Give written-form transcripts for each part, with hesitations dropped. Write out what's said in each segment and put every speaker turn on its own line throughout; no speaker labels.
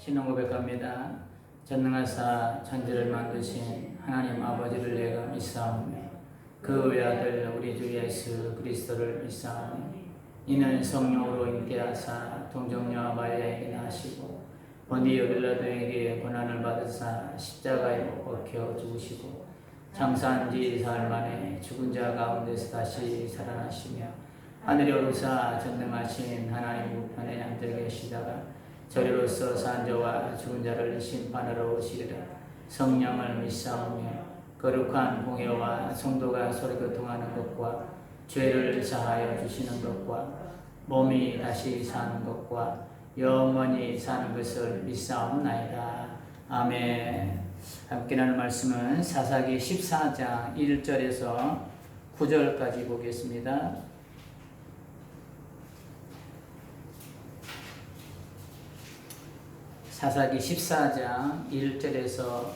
신앙 고백합니다. 전능하사 천지를 만드신 하나님 아버지를 내가 믿사오며 그 외아들 우리 주 예수 그리스도를 믿사오며 이는 성령으로 잉태하사 동정녀와 마리아에게 나시고 본디오 빌라도에게 고난을 받으사 십자가에 못 박혀 죽으시고 장사한 지 사흘 만에 죽은 자 가운데서 다시 살아나시며 하늘에 오르사 전능하신 하나님 우편에 앉아 계시다가 저리로서 산 자와 죽은 자를 심판하러 오시리라. 성령을 믿사오며 거룩한 공회와 성도가 서로 교통하는 것과 죄를 사하여 주시는 것과 몸이 다시 사는 것과 영원히 사는 것을 믿사옵나이다. 아멘. 함께 나눌 말씀은 사사기 14장 1절에서 9절까지 보겠습니다. 사사기 14장 1절에서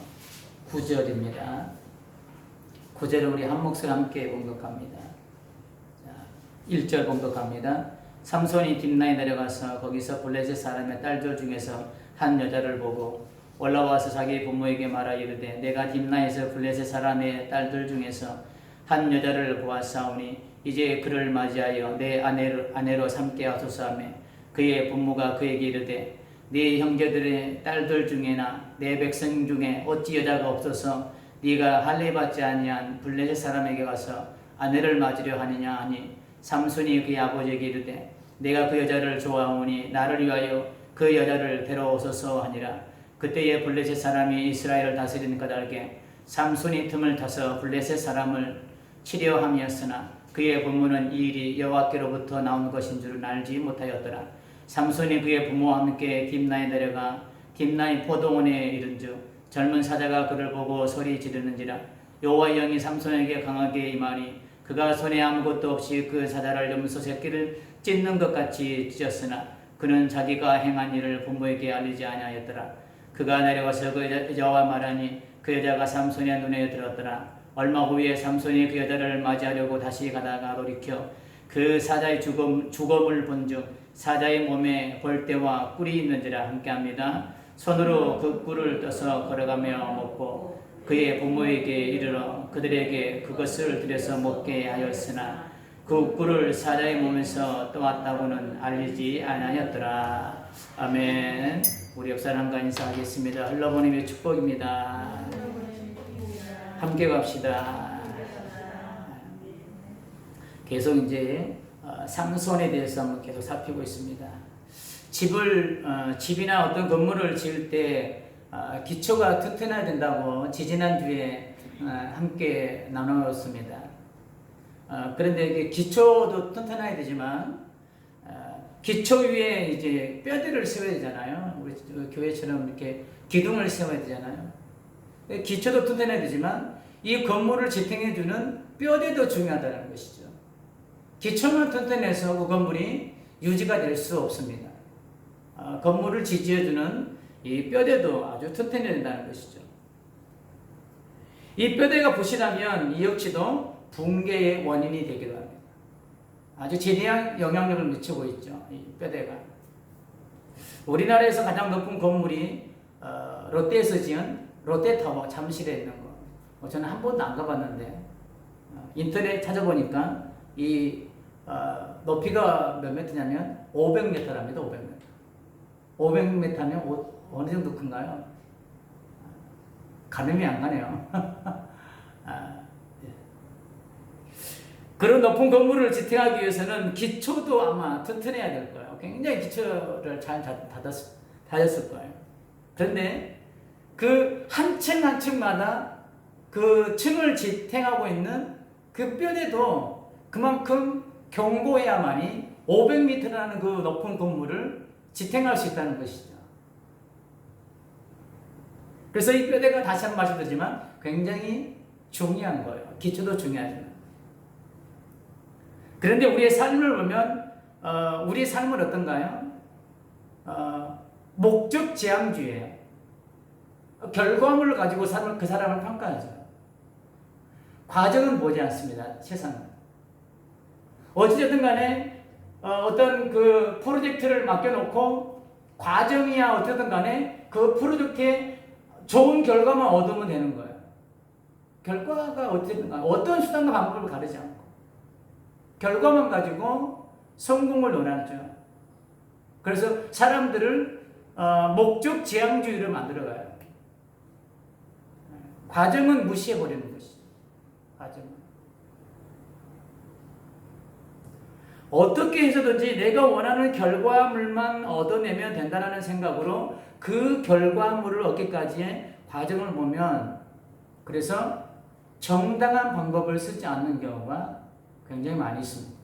9절입니다. 9절을 우리 한 목소리 함께 봉독합니다. 1절 봉독합니다. 삼손이 딥나에 내려가서 거기서 블레셋 사람의 딸들 중에서 한 여자를 보고 올라와서 자기 부모에게 말하 이르되 내가 딥나에서 블레셋 사람의 딸들 중에서 한 여자를 보았사오니 이제 그를 맞이하여 내 아내로 삼게 하소서 하며 그의 부모가 그에게 이르되 네 형제들의 딸들 중에나 내 백성 중에 어찌 여자가 없어서 네가 할례받지 아니한 블레셋 사람에게 가서 아내를 맞으려 하느냐 하니 삼손이 그의 아버지에게 이르되 내가 그 여자를 좋아하오니 나를 위하여 그 여자를 데려오소서 하니라. 그때에 블레셋 사람이 이스라엘을 다스리는 까닭에 삼손이 틈을 타서 블레셋 사람을 치려 함이었으나 그의 부모는 이 일이 여호와께로부터 나온 것인 줄을 알지 못하였더라. 삼손이 그의 부모와 함께 딥나에 내려가 딥나의 포도원에 이른즉 젊은 사자가 그를 보고 소리 지르는지라. 여호와의 영이 삼손에게 강하게 임하니 그가 손에 아무것도 없이 그 사자를 염소 새끼를 찢는 것 같이 찢었으나 그는 자기가 행한 일을 부모에게 알리지 아니하였더라. 그가 내려가서 그 여자와 말하니 그 여자가 삼손의 눈에 들었더라. 얼마 후에 삼손이 그 여자를 맞이하려고 다시 가다가 돌이켜 그 사자의 죽음을 본즉 사자의 몸에 벌떼와 꿀이 있는지라. 함께합니다. 손으로 그 꿀을 떠서 걸어가며 먹고 그의 부모에게 이르러 그들에게 그것을 들여서 먹게 하였으나 그 꿀을 사자의 몸에서 떠왔다고는 알리지 아니하였더라. 아멘. 우리 옆사람과 인사하겠습니다. 흘러보내며 축복입니다. 함께 갑시다. 계속 이제 삼손에 대해서 한번 계속 살피고 있습니다. 집이나 어떤 건물을 지을 때 기초가 튼튼해야 된다고 지지난주에 함께 나누었습니다. 그런데 이게 기초도 튼튼해야 되지만 기초 위에 이제 뼈대를 세워야 되잖아요. 우리 교회처럼 이렇게 기둥을 세워야 되잖아요. 기초도 튼튼해야 되지만 이 건물을 지탱해주는 뼈대도 중요하다는 것이죠. 기초만 튼튼해서 그 건물이 유지가 될 수 없습니다. 건물을 지지해주는 이 뼈대도 아주 튼튼해야 된다는 것이죠. 이 뼈대가 부실하면 이 역시도 붕괴의 원인이 되기도 합니다. 아주 지대한 영향력을 미치고 있죠. 이 뼈대가. 우리나라에서 가장 높은 건물이 롯데에서 지은 롯데타워 잠실에 있는 거. 저는 한 번도 안 가봤는데 인터넷 찾아보니까 이 높이가 몇 미터냐면 500m랍니다. 500m. 500m면 어느 정도 큰가요? 가늠이 안 가네요. 그런 높은 건물을 지탱하기 위해서는 기초도 아마 튼튼해야 될 거예요. 굉장히 기초를 잘 다졌을 거예요. 그런데 그 한 층 한 층마다 그 층을 지탱하고 있는 그 뼈대도 그만큼 견고해야만이 500m라는 그 높은 건물을 지탱할 수 있다는 것이죠. 그래서 이 뼈대가 다시 한번 말씀드리지만 굉장히 중요한 거예요. 기초도 중요하지만. 그런데 우리의 삶을 보면 우리의 삶은 어떤가요? 목적지향주의예요. 결과물을 가지고 그 사람을 평가하죠. 과정은 보지 않습니다. 세상은. 어찌됐든 간에 어떤 그 프로젝트를 맡겨놓고 과정이야 어쨌든 간에 그 프로젝트에 좋은 결과만 얻으면 되는 거예요. 결과가 어쨌든 간에 어떤 수단과 방법을 가르지 않고 결과만 가지고 성공을 논하죠. 그래서 사람들을 목적 지향주의를 만들어가요. 과정은 무시해버리는 것이죠. 과정은. 어떻게 해서든지 내가 원하는 결과물만 얻어내면 된다는 생각으로 그 결과물을 얻기까지의 과정을 보면 그래서 정당한 방법을 쓰지 않는 경우가 굉장히 많이 있습니다.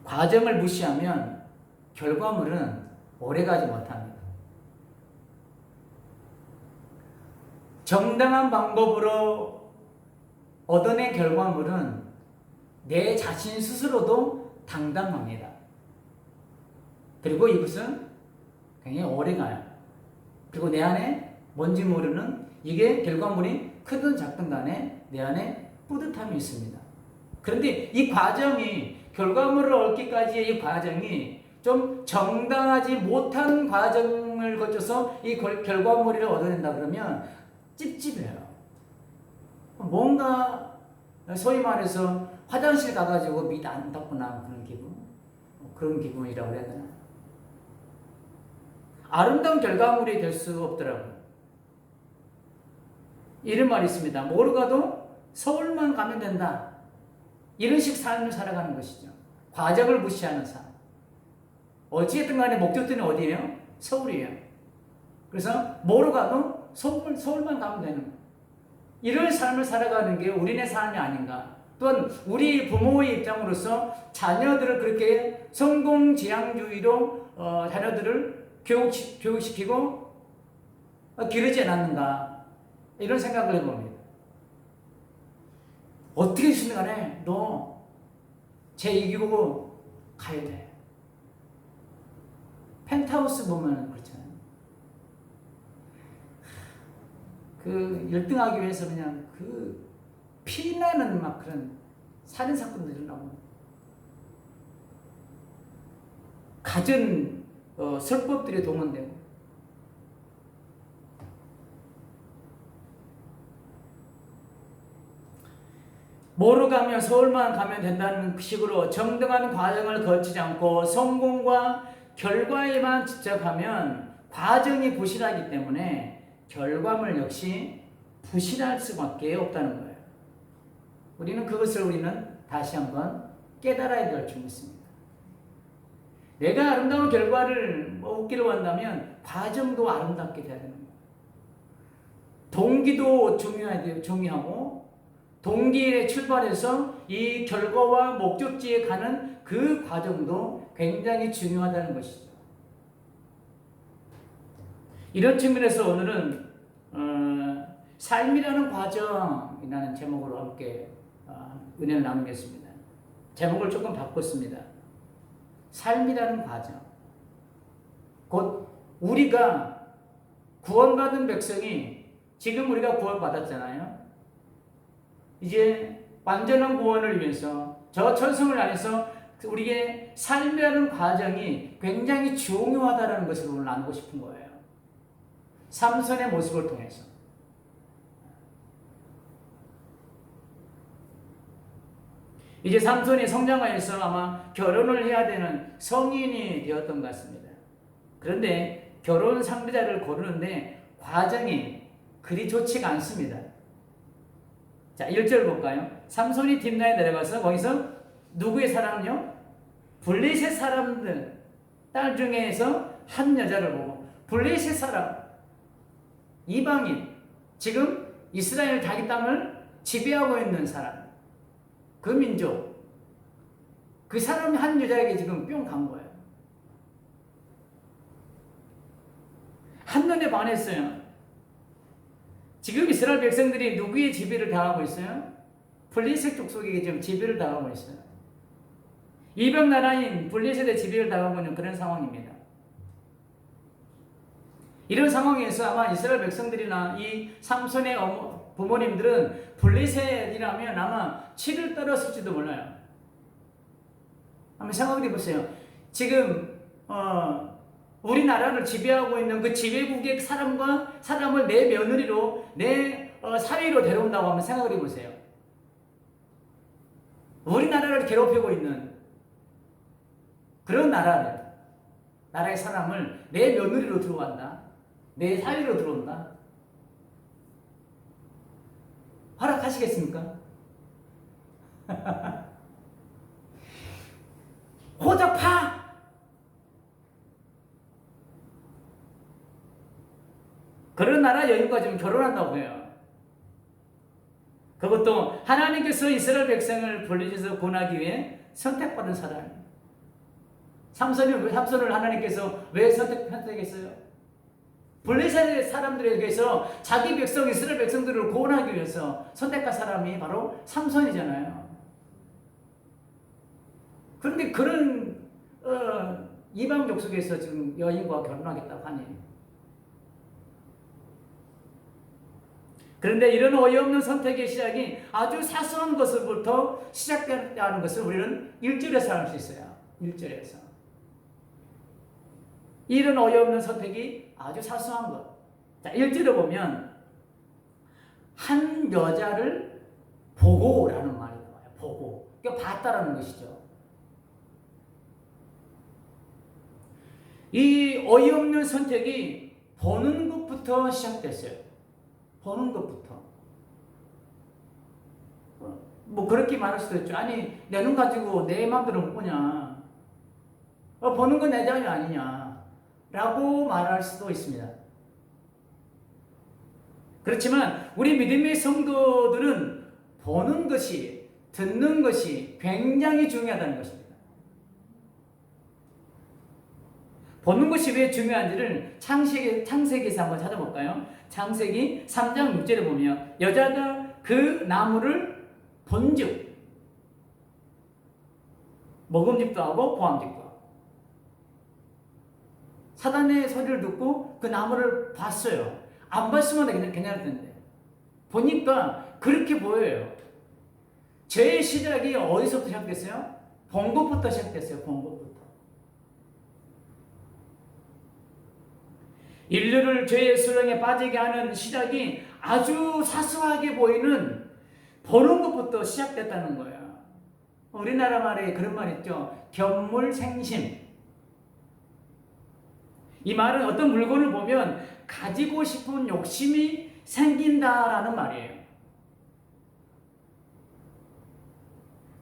과정을 무시하면 결과물은 오래가지 못합니다. 정당한 방법으로 얻어낸 결과물은 내 자신 스스로도 당당합니다. 그리고 이것은 굉장히 오래가요. 그리고 내 안에 뭔지 모르는 이게 결과물이 크든 작든 간에 내 안에 뿌듯함이 있습니다. 그런데 이 과정이 결과물을 얻기까지의 이 과정이 좀 정당하지 못한 과정을 거쳐서 이 결과물을 얻어낸다 그러면 찝찝해요. 뭔가 소위 말해서 화장실 가가지고 밑 안 닦고 나온 그런 기분? 그런 기분이라고 해야 되나? 아름다운 결과물이 될 수 없더라고요. 이런 말이 있습니다. 뭐로 가도 서울만 가면 된다. 이런 식 삶을 살아가는 것이죠. 과정을 무시하는 삶. 어찌됐든 간에 목적지는 어디예요? 서울이에요. 그래서 뭐로 가도 서울만 가면 되는 거예요. 이런 삶을 살아가는 게 우리네 삶이 아닌가. 또한 우리 부모의 입장으로서 자녀들을 그렇게 성공지향주의로 자녀들을 교육시키고 기르지 않았는가. 이런 생각을 해봅니다. 어떻게 해서든 간에 너 쟤 이기고 가야 돼. 펜트하우스 보면 그렇잖아요. 그 1등하기 위해서 그냥 그 피나는 막 그런 살인사건들이 일어나고 갖은 설법들이 동원되고 뭐로 가면 서울만 가면 된다는 식으로 정당한 과정을 거치지 않고 성공과 결과에만 집착하면 과정이 부실하기 때문에 결과물 역시 부실할 수밖에 없다는 거예요. 우리는 다시 한번 깨달아야 될 점이 있습니다. 내가 아름다운 결과를 얻기를 원한다면 과정도 아름답게 돼야 되는 거예요. 동기도 중요하고 동기에 출발해서 이 결과와 목적지에 가는 그 과정도 굉장히 중요하다는 것이죠. 이런 측면에서 오늘은 삶이라는 과정이라는 제목으로 함께 은혜를 나누겠습니다. 제목을 조금 바꿨습니다. 삶이라는 과정. 곧 우리가 구원받은 백성이 지금 우리가 구원받았잖아요. 이제 완전한 구원을 위해서 저 천성을 안에서 우리의 삶이라는 과정이 굉장히 중요하다는 것을 오늘 나누고 싶은 거예요. 삼손의 모습을 통해서. 이제 삼손이 성장하여서 아마 결혼을 해야 되는 성인이 되었던 것 같습니다. 그런데 결혼 상대자를 고르는데 과정이 그리 좋지가 않습니다. 자, 1절 볼까요? 삼손이 딥나에 내려가서 거기서 누구의 사랑은요? 블레셋 사람들 딸 중에서 한 여자를 보고 블레셋 사람 이방인 지금 이스라엘 자기 땅을 지배하고 있는 사람 그 민족 그 사람이 한 여자에게 지금 뿅 간 거예요. 한눈에 반했어요. 지금 이스라엘 백성들이 누구의 지배를 당하고 있어요? 블레셋 족속에게 지금 지배를 당하고 있어요. 이방 나라인 블레셋의 지배를 당하고 있는 그런 상황입니다. 이런 상황에서 아마 이스라엘 백성들이나 이 삼손의 부모님들은 블레셋이라면 아마 치를 떨었을지도 몰라요. 한번 생각해 보세요. 지금 우리나라를 지배하고 있는 그 지배국의 사람을 내 며느리로 내 사위로 데려온다고 한번 생각을 해보세요. 우리나라를 괴롭히고 있는 그런 나라의 사람을 내 며느리로 들어간다. 내 사위로 들어온다. 허락하시겠습니까? 호적파! 그런 나라 여인과 좀 결혼한다고 해요. 그것도 하나님께서 이스라엘 백성을 불리셔서 구원하기 위해 선택받은 사람이에요. 삼손을 하나님께서 왜 선택했어요? 블레셋 사람들에게서 자기 백성 이스라엘 백성들을 구원하기 위해서 선택한 사람이 바로 삼손이잖아요. 그런데 그런 이방족 속에서 지금 여인과 결혼하겠다고 하니, 그런데 이런 어이없는 선택의 시작이 아주 사소한 것으로부터 시작된다는 것을 우리는 1절에서 알 수 있어요. 1절에서. 이런 어이없는 선택이 아주 사소한 것. 자, 1절에 보면 한 여자를 보고라는 말이 나와요. 보고. 그러니까 봤다라는 것이죠. 이 어이없는 선택이 보는 것부터 시작됐어요. 보는 것부터. 뭐 그렇게 말할 수도 있죠. 아니, 내 눈 가지고 내 마음대로 못 보냐. 보는 건 내 자유 아니냐. 라고 말할 수도 있습니다. 그렇지만 우리 믿음의 성도들은 보는 것이, 듣는 것이 굉장히 중요하다는 것입니다. 보는 것이 왜 중요한지를 창세기에서 한번 찾아볼까요? 창세기 3장 6절에 보면 여자가 그 나무를 본즉 먹음직도 하고 보암직도 하고, 사단의 소리를 듣고 그 나무를 봤어요. 안 봤으면 괜찮을 텐데 보니까 그렇게 보여요. 죄의 시작이 어디서부터 시작됐어요? 본 것부터 시작됐어요. 본 것부터. 인류를 죄의 수렁에 빠지게 하는 시작이 아주 사소하게 보이는 보는 것부터 시작됐다는 거예요. 우리나라 말에 그런 말 있죠. 견물생심. 이 말은 어떤 물건을 보면 가지고 싶은 욕심이 생긴다라는 말이에요.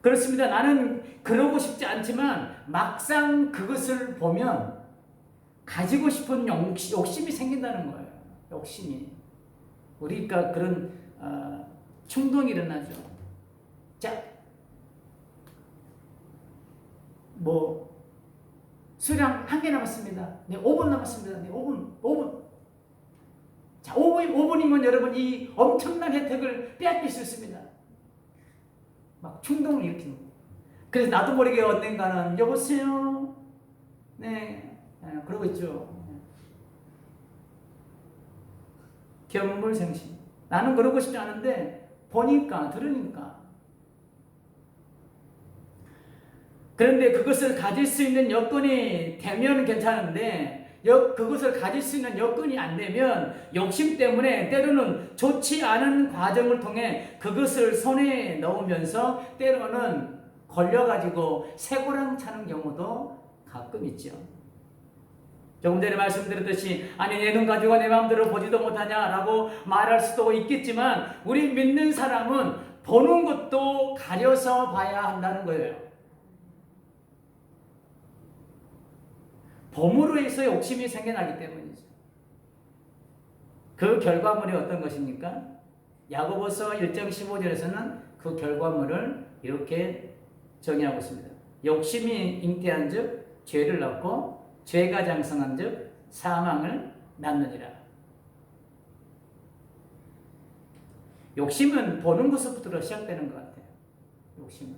그렇습니다. 나는 그러고 싶지 않지만 막상 그것을 보면 가지고 싶은 욕심이 생긴다는 거예요. 욕심이. 우리가 그런 충동이 일어나죠. 자, 수량 1개 남았습니다. 네, 5분 남았습니다. 네, 5분. 자, 5분이면 여러분 이 엄청난 혜택을 빼앗길 수 있습니다. 막 충동을 일으키는 거예요. 그래서 나도 모르게 언젠가는 여보세요? 네. 그러고 있죠. 견물생심. 나는 그러고 싶지 않은데 보니까, 들으니까. 그런데 그것을 가질 수 있는 여건이 되면 괜찮은데 그것을 가질 수 있는 여건이 안 되면 욕심 때문에 때로는 좋지 않은 과정을 통해 그것을 손에 넣으면서 때로는 걸려가지고 쇠고랑 차는 경우도 가끔 있죠. 조금 전에 말씀드렸듯이 아니 내 눈 가지고 내 마음대로 보지도 못하냐라고 말할 수도 있겠지만 우리 믿는 사람은 보는 것도 가려서 봐야 한다는 거예요. 봄으로 해서 욕심이 생겨나기 때문이죠. 그 결과물이 어떤 것입니까? 야고보서 1장 15절에서는 그 결과물을 이렇게 정의하고 있습니다. 욕심이 잉태한 즉 죄를 낳고 죄가 장성한 즉 사망을 낳느니라. 욕심은 보는 것부터 시작되는 것 같아요. 욕심은.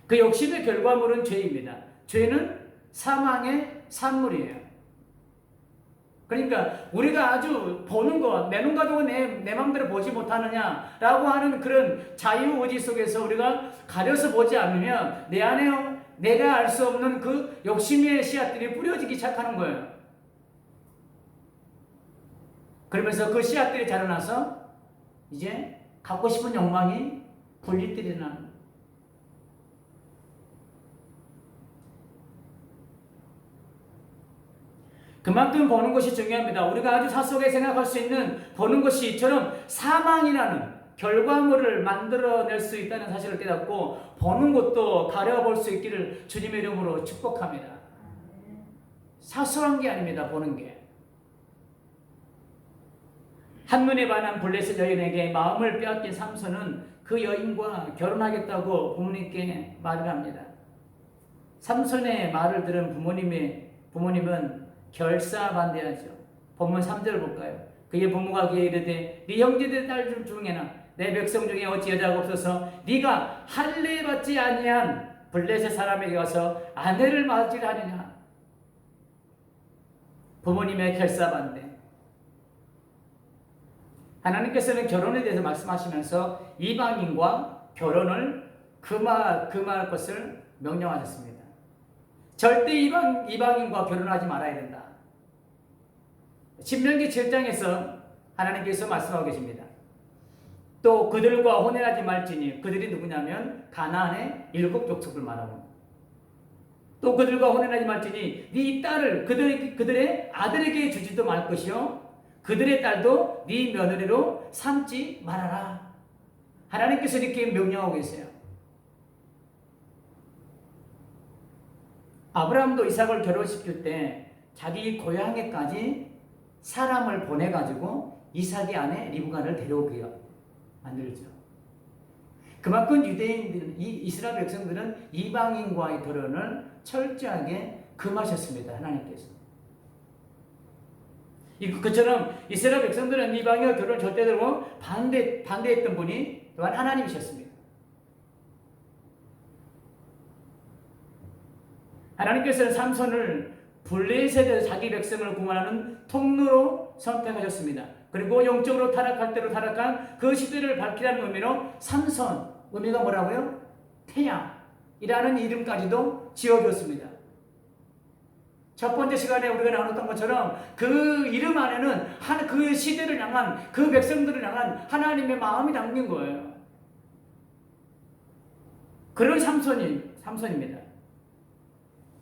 그 욕심의 결과물은 죄입니다. 죄는 사망의 산물이에요. 그러니까 우리가 아주 보는 것, 내 눈 가지고 내 마음대로 보지 못하느냐라고 하는 그런 자유의지 속에서 우리가 가려서 보지 않으면 내 안에 내가 알 수 없는 그 욕심의 씨앗들이 뿌려지기 시작하는 거예요. 그러면서 그 씨앗들이 자라나서 이제 갖고 싶은 욕망이 분리들이 나는 거예요. 그만큼 보는 것이 중요합니다. 우리가 아주 사소하게 생각할 수 있는 보는 것이 이처럼 사망이라는 결과물을 만들어낼 수 있다는 사실을 깨닫고 보는 것도 가려볼 수 있기를 주님의 이름으로 축복합니다. 사소한 게 아닙니다. 보는 게. 한눈에 반한 블레셋 여인에게 마음을 빼앗긴 삼손은 그 여인과 결혼하겠다고 부모님께 말을 합니다. 삼손의 말을 들은 부모님은 결사반대하죠. 본문 3절 볼까요? 그의 부모가 그에게 이르되 네 형제들 딸 중에나 내 백성 중에 어찌 여자가 없어서 네가 할례 받지 아니한 블레셋 사람에게 가서 아내를 맞으려 하느냐. 부모님의 결사반대. 하나님께서는 결혼에 대해서 말씀하시면서 이방인과 결혼을 금할 것을 명령하셨습니다. 절대 이방인과 결혼하지 말아야 된다. 신명기 7장에서 하나님께서 말씀하고 계십니다. 또 그들과 혼인하지 말지니 그들이 누구냐면 가나안의 7 족속을 말하고 또 그들과 혼인하지 말지니 네 딸을 그들의 아들에게 주지도 말 것이요 그들의 딸도 네 며느리로 삼지 말아라. 하나님께서 이렇게 명령하고 계세요. 아브라함도 이삭을 결혼시킬 때 자기 고향에까지 사람을 보내가지고 이삭의 아내 리브가를 데려오게 만들죠. 그만큼 유대인들은, 이스라엘 백성들은 이방인과의 결혼을 철저하게 금하셨습니다. 하나님께서. 그처럼 이스라엘 백성들은 이방인과 결혼을 절대로 반대했던 분이 또한 하나님이셨습니다. 하나님께서는 삼손을 블레셋에서 자기 백성을 구원하는 통로로 선택하셨습니다. 그리고 영적으로 타락할 대로 타락한 그 시대를 밝히라는 의미로 삼손, 의미가 뭐라고요? 태양이라는 이름까지도 지어줬습니다. 첫 번째 시간에 우리가 나눴던 것처럼 그 이름 안에는 그 시대를 향한, 그 백성들을 향한 하나님의 마음이 담긴 거예요. 그런 삼손입니다.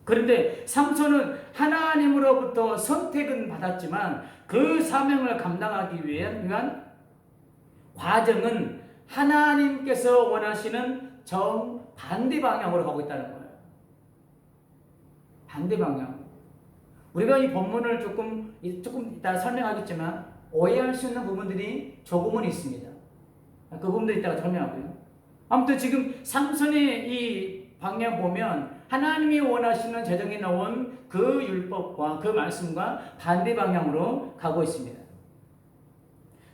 그런데 삼손은 하나님으로부터 선택은 받았지만 그 사명을 감당하기 위한 과정은 하나님께서 원하시는 정반대 방향으로 가고 있다는 거예요. 반대 방향. 우리가 이 본문을 조금 이따 설명하겠지만 오해할 수 있는 부분들이 조금은 있습니다. 그 부분들 이따가 설명하고요. 아무튼 지금 삼손의 이 방향 보면 하나님이 원하시는 제정에 나온 그 율법과 그 말씀과 반대 방향으로 가고 있습니다.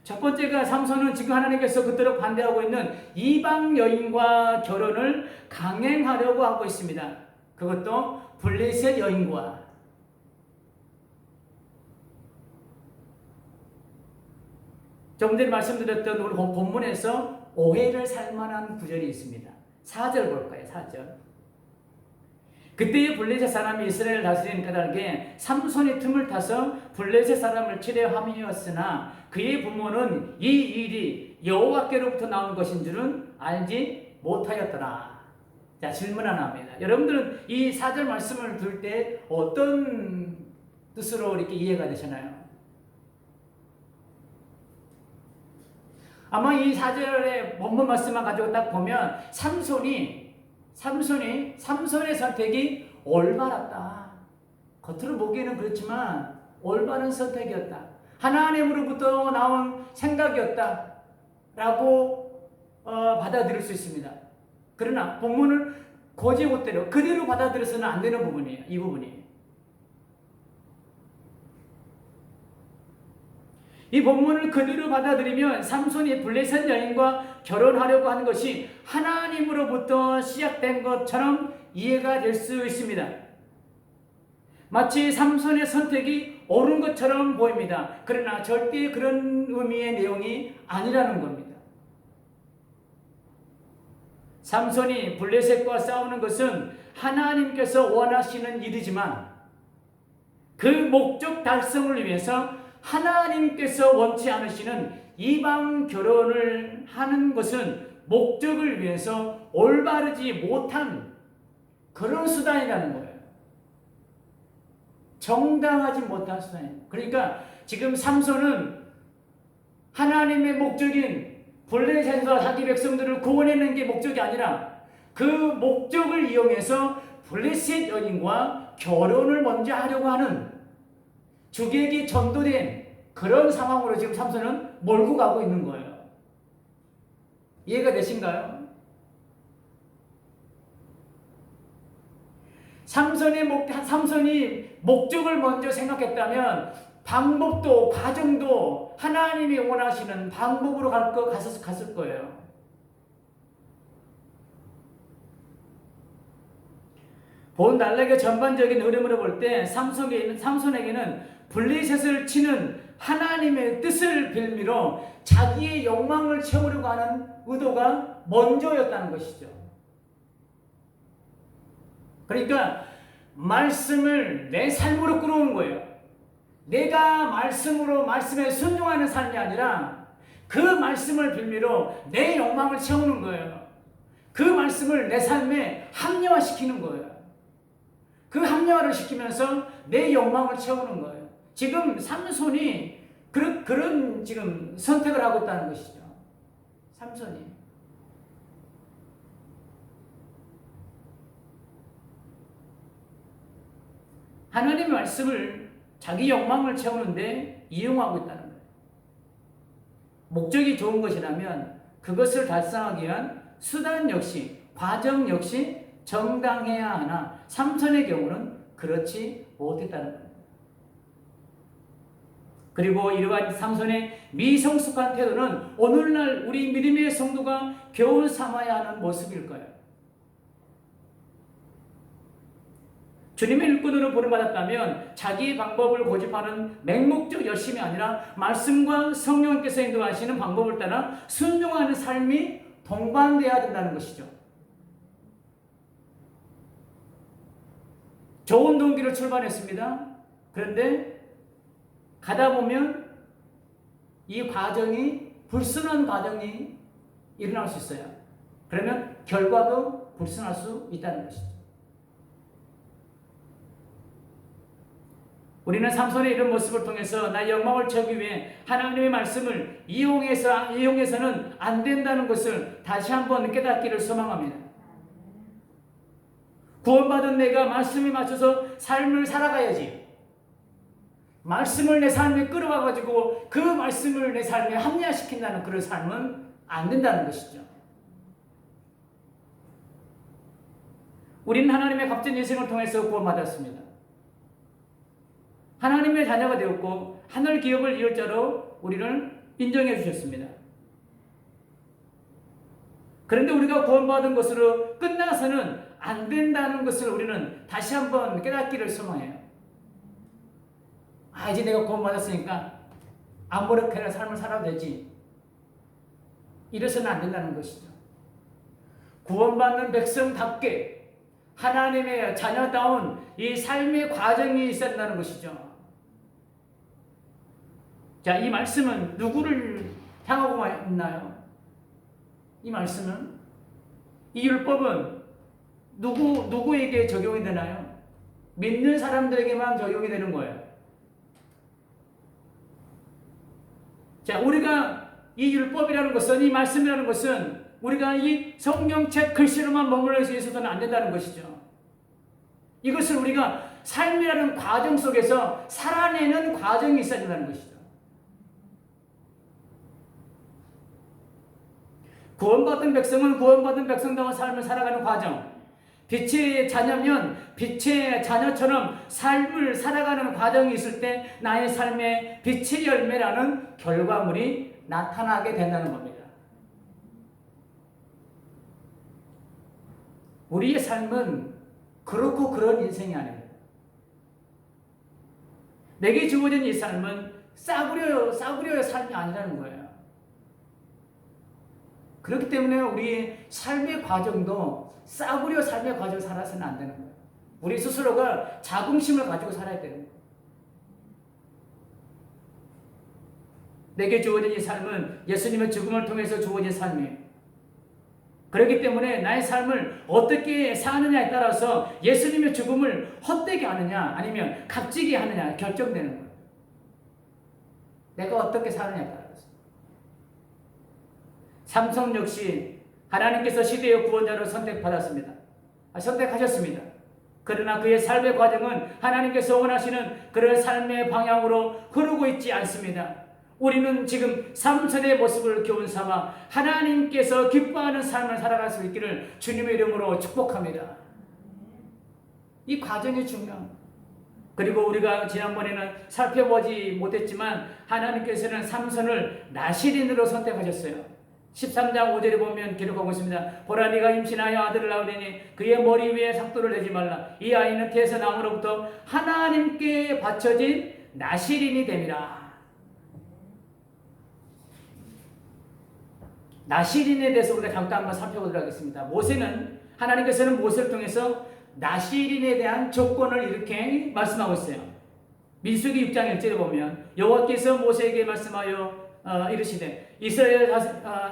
첫 번째가 삼손은 지금 하나님께서 그토록 반대하고 있는 이방 여인과 결혼을 강행하려고 하고 있습니다. 그것도 블레셋 여인과. 조금 전에 말씀드렸던 우리 본문에서 오해를 살 만한 구절이 있습니다. 4절 볼까요? 4절. 그때의 블레셋 사람이 이스라엘을 다스리는 까닭에 삼손이 틈을 타서 블레셋 사람을 치려 함이었으나 그의 부모는 이 일이 여호와께로부터 나온 것인 줄은 알지 못하였더라. 자, 질문 하나 합니다. 여러분들은 이 4절 말씀을 들을 때 어떤 뜻으로 이렇게 이해가 되시나요? 아마 이 4절의 본문 말씀만 가지고 딱 보면 삼손의 선택이 올바랐다. 겉으로 보기에는 그렇지만 올바른 선택이었다. 하나님으로부터 나온 생각이었다. 라고 받아들일 수 있습니다. 그러나 본문을 곧대로 그대로 받아들여서는 안 되는 부분이에요. 이 부분이. 이 본문을 그대로 받아들이면 삼손이 블레셋 여인과 결혼하려고 하는 것이 하나님으로부터 시작된 것처럼 이해가 될 수 있습니다. 마치 삼손의 선택이 옳은 것처럼 보입니다. 그러나 절대 그런 의미의 내용이 아니라는 겁니다. 삼손이 블레셋과 싸우는 것은 하나님께서 원하시는 일이지만 그 목적 달성을 위해서 하나님께서 원치 않으시는 이방 결혼을 하는 것은 목적을 위해서 올바르지 못한 그런 수단이라는 거예요. 정당하지 못한 수단이에요. 그러니까 지금 삼손은 하나님의 목적인 블레셋에서 자기 백성들을 구원해내는 게 목적이 아니라 그 목적을 이용해서 블레셋 여인과 결혼을 먼저 하려고 하는 주객이 전도된 그런 상황으로 지금 삼손은 몰고 가고 있는 거예요. 이해가 되신가요? 삼손이 목적을 먼저 생각했다면 방법도 과정도 하나님이 원하시는 방법으로 갔을 거예요. 본 날락의 전반적인 흐름으로 볼 때 삼손에게는 블레셋을 치는 하나님의 뜻을 빌미로 자기의 욕망을 채우려고 하는 의도가 먼저였다는 것이죠. 그러니까 말씀을 내 삶으로 끌어오는 거예요. 내가 말씀에 순종하는 삶이 아니라 그 말씀을 빌미로 내 욕망을 채우는 거예요. 그 말씀을 내 삶에 합리화시키는 거예요. 그 합리화를 시키면서 내 욕망을 채우는 거예요. 지금 삼손이 그런 지금 선택을 하고 있다는 것이죠. 삼손이. 하나님의 말씀을 자기 욕망을 채우는데 이용하고 있다는 거예요. 목적이 좋은 것이라면 그것을 달성하기 위한 수단 역시, 과정 역시 정당해야 하나 삼손의 경우는 그렇지 못했다는 거예요. 그리고 이러한 삼손의 미성숙한 태도는 오늘날 우리 믿음의 성도가 교훈 삼아야 하는 모습일 거예요. 주님의 일꾼으로 부름받았다면 자기의 방법을 고집하는 맹목적 열심이 아니라 말씀과 성령께서 인도하시는 방법을 따라 순종하는 삶이 동반되어야 된다는 것이죠. 좋은 동기로 출발했습니다. 그런데 가다 보면 이 과정이 불순한 과정이 일어날 수 있어요. 그러면 결과도 불순할 수 있다는 것이죠. 우리는 삼손의 이런 모습을 통해서 나의 영광을 채우기 위해 하나님의 말씀을 이용해서는 안 된다는 것을 다시 한번 깨닫기를 소망합니다. 구원받은 내가 말씀에 맞춰서 삶을 살아가야지. 말씀을 내 삶에 끌어와가지고 그 말씀을 내 삶에 합리화시킨다는 그런 삶은 안 된다는 것이죠. 우리는 하나님의 값진 인생을 통해서 구원받았습니다. 하나님의 자녀가 되었고 하늘 기업을 이을 자로 우리를 인정해 주셨습니다. 그런데 우리가 구원받은 것으로 끝나서는 안 된다는 것을 우리는 다시 한번 깨닫기를 소망해요. 이제 내가 구원받았으니까 아무렇게나 삶을 살아도 되지. 이래서는 안 된다는 것이죠. 구원받는 백성답게 하나님의 자녀다운 이 삶의 과정이 있어야 한다는 것이죠. 자, 이 말씀은 누구를 향하고 있나요? 이 말씀은, 이 율법은 누구에게 적용이 되나요? 믿는 사람들에게만 적용이 되는 거예요. 자, 우리가 이 율법이라는 것은, 이 말씀이라는 것은 우리가 이 성경책 글씨로만 머물러 있어서는 안 된다는 것이죠. 이것을 우리가 삶이라는 과정 속에서 살아내는 과정이 있어야 된다는 것이죠. 구원받은 백성은 구원받은 백성다운 삶을 살아가는 과정, 빛의 자녀면 빛의 자녀처럼 삶을 살아가는 과정이 있을 때 나의 삶에 빛의 열매라는 결과물이 나타나게 된다는 겁니다. 우리의 삶은 그렇고 그런 인생이 아닙니다. 내게 주어진 이 삶은 싸구려의 삶이 아니라는 거예요. 그렇기 때문에 우리 삶의 과정도 싸구려 삶의 과정을 살아서는 안 되는 거예요. 우리 스스로가 자긍심을 가지고 살아야 되는 거예요. 내게 주어진 이 삶은 예수님의 죽음을 통해서 주어진 삶이에요. 그렇기 때문에 나의 삶을 어떻게 사느냐에 따라서 예수님의 죽음을 헛되게 하느냐 아니면 값지게 하느냐 결정되는 거예요. 내가 어떻게 사느냐에 따라서. 삼손 역시 하나님께서 시대의 구원자로 선택하셨습니다. 그러나 그의 삶의 과정은 하나님께서 원하시는 그런 삶의 방향으로 흐르고 있지 않습니다. 우리는 지금 삼손의 모습을 교훈 삼아 하나님께서 기뻐하는 삶을 살아갈 수 있기를 주님의 이름으로 축복합니다. 이 과정이 중요합니다. 그리고 우리가 지난번에는 살펴보지 못했지만 하나님께서는 삼손을 나실인으로 선택하셨어요. 13장 5절에 보면 기록하고 있습니다. 보라 네가 임신하여 아들을 낳으리니 그의 머리 위에 삭도를 내지 말라. 이 아이는 태에서 나므로부터 하나님께 바쳐진 나실인이 됨이라. 나실인에 대해서 우리가 잠깐 한번 살펴보도록 하겠습니다. 모세는 하나님께서는 모세를 통해서 나실인에 대한 조건을 이렇게 말씀하고 있어요. 민수기 6장 1절에 보면 여호와께서 모세에게 말씀하여 이르시되 이스라엘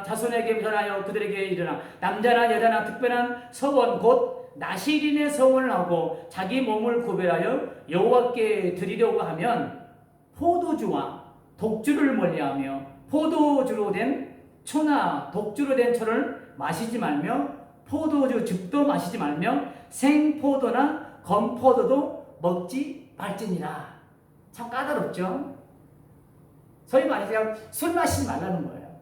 자손에게 전하여 그들에게 이르라. 남자나 여자나 특별한 서원 곧 나실인의 서원을 하고 자기 몸을 구별하여 여호와께 드리려고 하면 포도주와 독주를 멀리하며 포도주로 된 초나 독주로 된 초를 마시지 말며 포도주 즙도 마시지 말며 생포도나 건포도도 먹지 말지니라. 참 까다롭죠. 소위 말해서 술 마시지 말라는 거예요.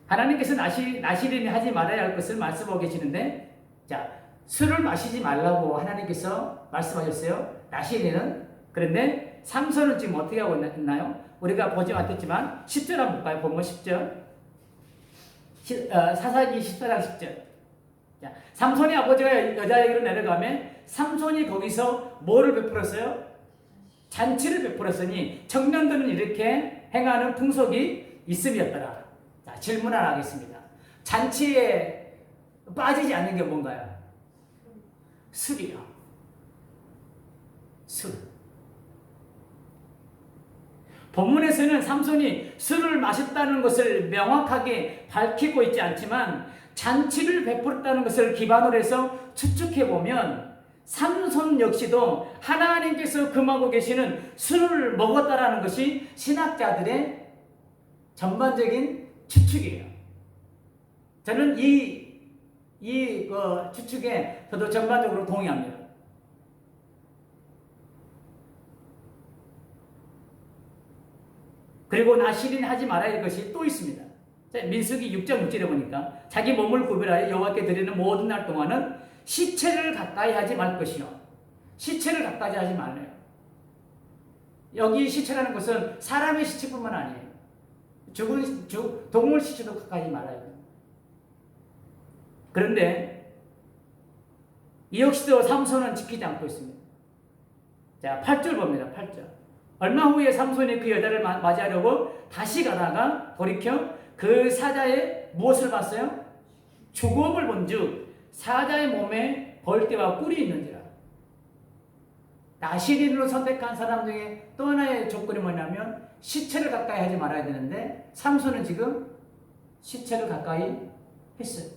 하나님께서 나실인이 하지 말아야 할 것을 말씀하고 계시는데, 자, 술을 마시지 말라고 하나님께서 말씀하셨어요. 나실인은. 그런데 삼손은 지금 어떻게 하고 있나요? 우리가 보지 못했지만 10절 한번 볼까요? 본문 10절. 사사기 14장 10절. 자, 삼손이 아버지가 여자에게로 내려가면 삼손이 거기서 뭐를 베풀었어요? 잔치를 베풀었으니 청년들은 이렇게 행하는 풍속이 있음이었더라. 자, 질문 하나 하겠습니다. 잔치에 빠지지 않는 게 뭔가요? 술이요. 술. 본문에서는 삼손이 술을 마셨다는 것을 명확하게 밝히고 있지 않지만 잔치를 베풀었다는 것을 기반으로 해서 추측해보면 삼손 역시도 하나님께서 금하고 계시는 술을 먹었다라는 것이 신학자들의 전반적인 추측이에요. 저는 이 추측에 저도 전반적으로 동의합니다. 그리고 나실인 하지 말아야 할 것이 또 있습니다. 자, 민수기 6장 6절에 보니까 자기 몸을 구별하여 여호와께 드리는 모든 날 동안은 시체를 가까이 하지 말 것이요. 시체를 가까이 하지 말래요. 여기 시체라는 것은 사람의 시체뿐만 아니에요. 죽은 동물 시체도 가까이 말아야 돼요. 그런데 이 역시도 삼손은 지키지 않고 있습니다. 자, 8절 봅니다. 8절. 얼마 후에 삼손이 그 여자를 맞이하려고 다시 가다가 돌이켜 그 사자의 무엇을 봤어요? 죽음을 본즉 사자의 몸에 벌떼와 꿀이 있는지라. 나실인으로 선택한 사람 중에 또 하나의 조건이 뭐냐면 시체를 가까이 하지 말아야 되는데 삼손은 지금 시체를 가까이 했어요.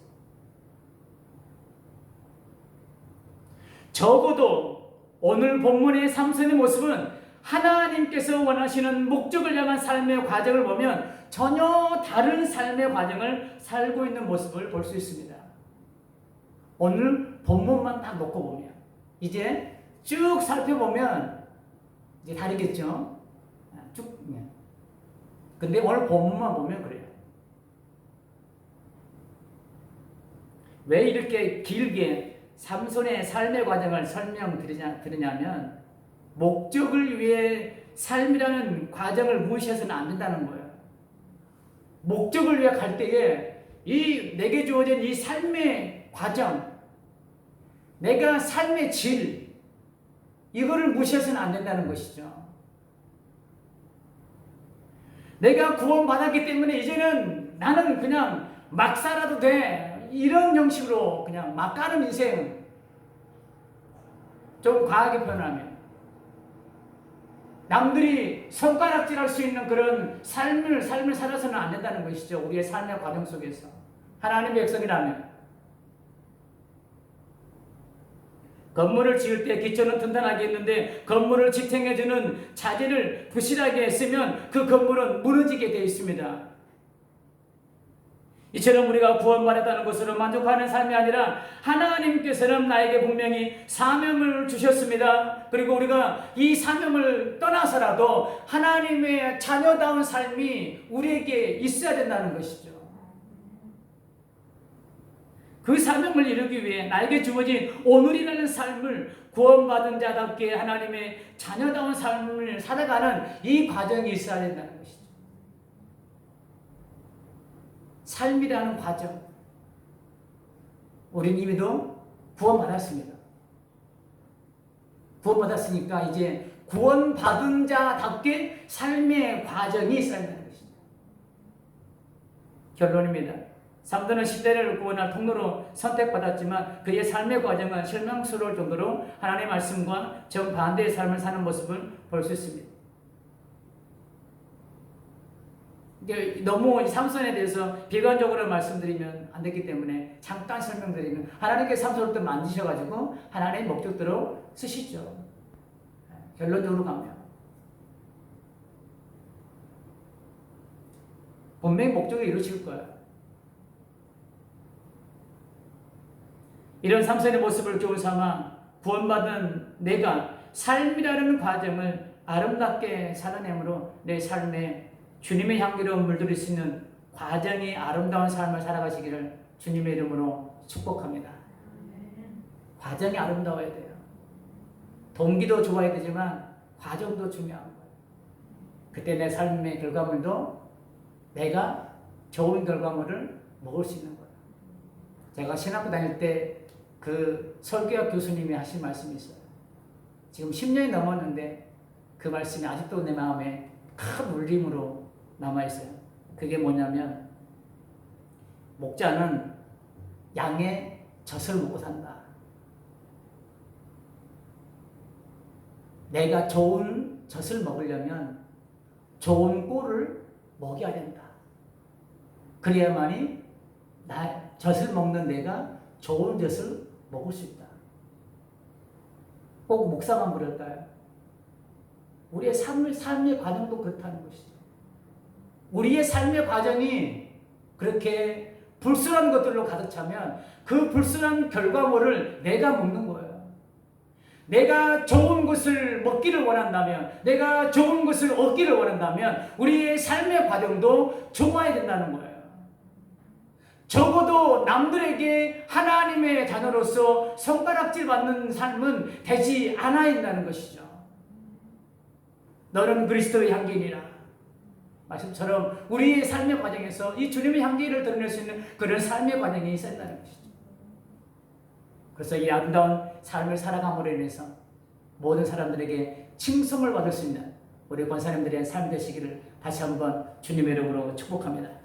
적어도 오늘 본문의 삼손의 모습은 하나님께서 원하시는 목적을 향한 삶의 과정을 보면 전혀 다른 삶의 과정을 살고 있는 모습을 볼 수 있습니다. 오늘 본문만 딱 놓고 보면 이제 쭉 살펴보면 이제 다르겠죠. 쭉. 근데 오늘 본문만 보면 그래요. 왜 이렇게 길게 삼손의 삶의 과정을 설명드리냐면 목적을 위해 삶이라는 과정을 무시해서는 안 된다는 거예요. 목적을 위해 갈 때에 내게 주어진 이 삶의 과정, 내가 삶의 질, 이거를 무시해서는 안 된다는 것이죠. 내가 구원받았기 때문에 이제는 나는 그냥 막 살아도 돼. 이런 형식으로 그냥 막 가는 인생. 좀 과하게 표현하면. 남들이 손가락질할 수 있는 그런 삶을 살아서는 안 된다는 것이죠. 우리의 삶의 과정 속에서. 하나님의 백성이라면. 건물을 지을 때 기초는 튼튼하게 했는데 건물을 지탱해주는 자재를 부실하게 했으면 그 건물은 무너지게 되어 있습니다. 이처럼 우리가 구원받았다는 것으로 만족하는 삶이 아니라 하나님께서는 나에게 분명히 사명을 주셨습니다. 그리고 우리가 이 사명을 떠나서라도 하나님의 자녀다운 삶이 우리에게 있어야 된다는 것이죠. 그 사명을 이루기 위해 나에게 주어진 오늘이라는 삶을 구원받은 자답게 하나님의 자녀다운 삶을 살아가는 이 과정이 있어야 된다는 것이죠. 삶이라는 과정. 우린 이미도 구원받았습니다. 구원받았으니까 이제 구원받은 자답게 삶의 과정이 있어야 된다는 것입니다. 결론입니다. 삼도는 시대를 구원할 통로로 선택받았지만 그의 삶의 과정은 실망스러울 정도로 하나님의 말씀과 정반대의 삶을 사는 모습을 볼 수 있습니다. 너무 삼손에 대해서 비관적으로 말씀드리면 안 되기 때문에 잠깐 설명드리면 하나님께서 삼손을 또 만지셔가지고 하나님의 목적대로 쓰시죠. 결론적으로 가면 분명히 목적을 이루실 거예요. 이런 삼손의 모습을 교훈 삼아 구원받은 내가 삶이라는 과정을 아름답게 살아내므로 내 삶에 주님의 향기로 물들일 수 있는 과정이 아름다운 삶을 살아가시기를 주님의 이름으로 축복합니다. 과정이 아름다워야 돼요. 동기도 좋아야 되지만 과정도 중요한 거예요. 그때 내 삶의 결과물도 내가 좋은 결과물을 먹을 수 있는 거예요. 제가 신학교 다닐 때 그 설교학 교수님이 하신 말씀이 있어요. 지금 10년이 넘었는데 그 말씀이 아직도 내 마음에 큰 울림으로 남아있어요. 그게 뭐냐면 목자는 양의 젖을 먹고 산다. 내가 좋은 젖을 먹으려면 좋은 꿀을 먹여야 된다. 그래야만이 젖을 먹는 내가 좋은 젖을 먹을 수 있다. 꼭 목사만 그럴까요? 우리의 삶의 과정도 그렇다는 것이죠. 우리의 삶의 과정이 그렇게 불순한 것들로 가득 차면 그 불순한 결과물을 내가 먹는 거예요. 내가 좋은 것을 먹기를 원한다면, 내가 좋은 것을 얻기를 원한다면 우리의 삶의 과정도 좋아야 된다는 거예요. 적어도 남들에게 하나님의 자녀로서 손가락질 받는 삶은 되지 않아야 한다는 것이죠. 너는 그리스도의 향기니라. 말씀처럼 우리의 삶의 과정에서 이 주님의 향기를 드러낼 수 있는 그런 삶의 과정이 있어야 한다는 것이죠. 그래서 이 아름다운 삶을 살아감으로 인해서 모든 사람들에게 칭송을 받을 수 있는 우리 권사님들의 삶이 되시기를 다시 한번 주님의 이름으로 축복합니다.